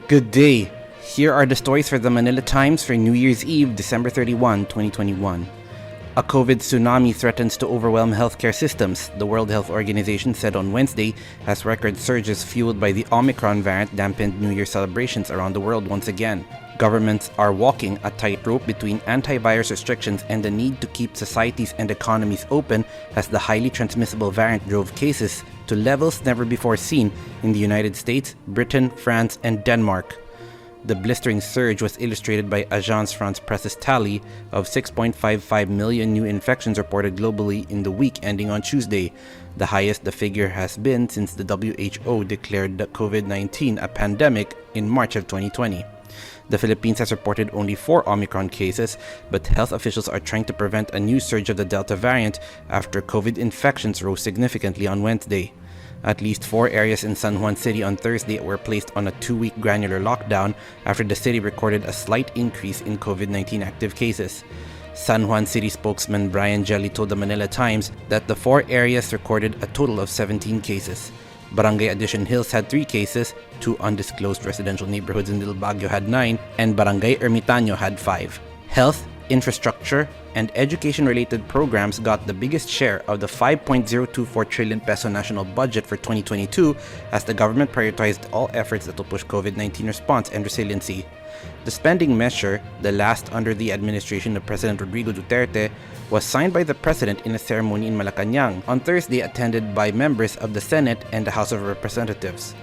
Good day. Here are the stories for the Manila Times for New Year's Eve, December 31, 2021. A COVID tsunami threatens to overwhelm healthcare systems, the World Health Organization said on Wednesday, as record surges fueled by the Omicron variant dampened New Year celebrations around the world once again. Governments are walking a tightrope between antivirus restrictions and the need to keep societies and economies open as the highly transmissible variant drove cases to levels never before seen in the United States, Britain, France, and Denmark. The blistering surge was illustrated by Agence France-Presse's tally of 6.55 million new infections reported globally in the week ending on Tuesday, the highest the figure has been since the WHO declared the COVID-19 a pandemic in March of 2020. The Philippines has reported only 4 Omicron cases, but health officials are trying to prevent a new surge of the Delta variant after COVID infections rose significantly on Wednesday. At least 4 areas in San Juan City on Thursday were placed on a 2-week granular lockdown after the city recorded a slight increase in COVID-19 active cases. San Juan City spokesman Brian Jelly told the Manila Times that the 4 areas recorded a total of 17 cases. Barangay Addition Hills had 3 cases, 2 undisclosed residential neighborhoods in Little Baguio had 9, and Barangay Ermitaño had 5. Health, infrastructure, and education-related programs got the biggest share of the 5.024 trillion peso national budget for 2022 as the government prioritized all efforts that will push COVID-19 response and resiliency. The spending measure, the last under the administration of President Rodrigo Duterte, was signed by the President in a ceremony in Malacanang on Thursday attended by members of the Senate and the House of Representatives.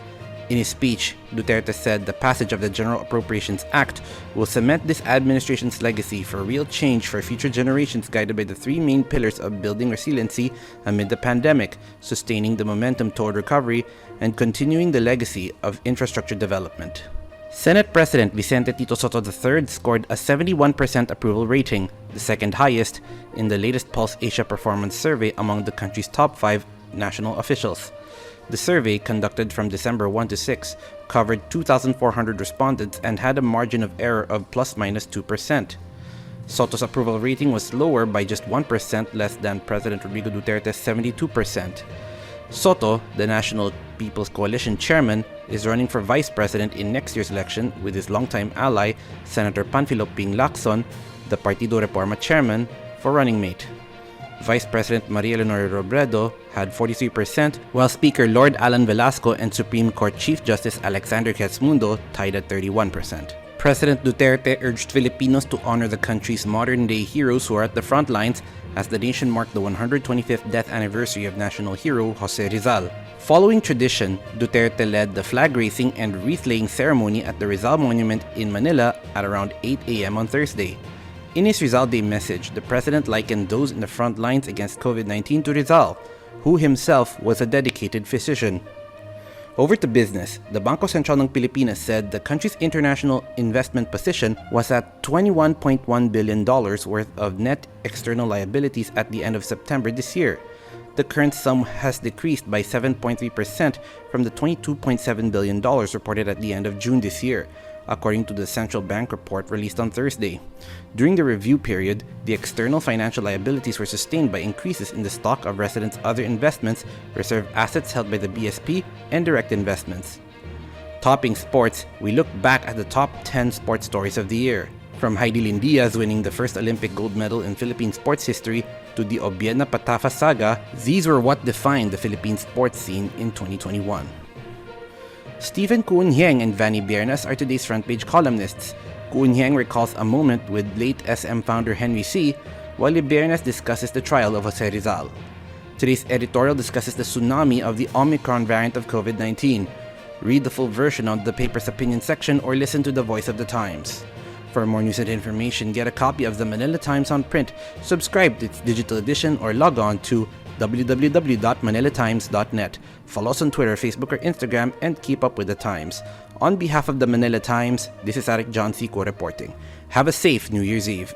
In his speech, Duterte said the passage of the General Appropriations Act will cement this administration's legacy for real change for future generations guided by the 3 main pillars of building resiliency amid the pandemic, sustaining the momentum toward recovery, and continuing the legacy of infrastructure development. Senate President Vicente Tito Sotto III scored a 71% approval rating, the second highest in the latest Pulse Asia Performance Survey among the country's top 5 national officials. The survey, conducted from December 1 to 6, covered 2,400 respondents and had a margin of error of ±2%. Soto's approval rating was lower by just 1% less than President Rodrigo Duterte's 72%. Soto, the National People's Coalition chairman, is running for vice president in next year's election with his longtime ally, Senator Panfilo Ping Lacson, the Partido Reforma chairman, for running mate. Vice President Maria Leonor Robredo had 43%, while Speaker Lord Alan Velasco and Supreme Court Chief Justice Alexander Quezmundo tied at 31%. President Duterte urged Filipinos to honor the country's modern-day heroes who are at the front lines as the nation marked the 125th death anniversary of national hero Jose Rizal. Following tradition, Duterte led the flag-raising and wreath-laying ceremony at the Rizal Monument in Manila at around 8 a.m. on Thursday. In his Rizal Day message, the president likened those in the front lines against COVID-19 to Rizal, who himself was a dedicated physician. Over to business, the Bangko Sentral ng Pilipinas said the country's international investment position was at $21.1 billion worth of net external liabilities at the end of September this year. The current sum has decreased by 7.3% from the $22.7 billion reported at the end of June this year, according to the central bank report released on Thursday. During the review period, the external financial liabilities were sustained by increases in the stock of residents' other investments, reserve assets held by the BSP, and direct investments. Topping sports, we look back at the top 10 sports stories of the year. From Heidi Lindiaz winning the first Olympic gold medal in Philippine sports history to the Obiedna Patafa saga, these were what defined the Philippine sports scene in 2021. Stephen Kuun-Hieng and Vanny Biernas are today's front-page columnists. Kuun-Hieng recalls a moment with late SM founder Henry C., while Biernas discusses the trial of Jose Rizal. Today's editorial discusses the tsunami of the Omicron variant of COVID-19. Read the full version on the paper's opinion section or listen to the Voice of the Times. For more news and information, get a copy of the Manila Times on print, subscribe to its digital edition, or log on to www.manilatimes.net. Follow us on Twitter, Facebook, or Instagram, and keep up with the Times. On behalf of the Manila Times, this is Eric John Seco reporting. Have a safe New Year's Eve.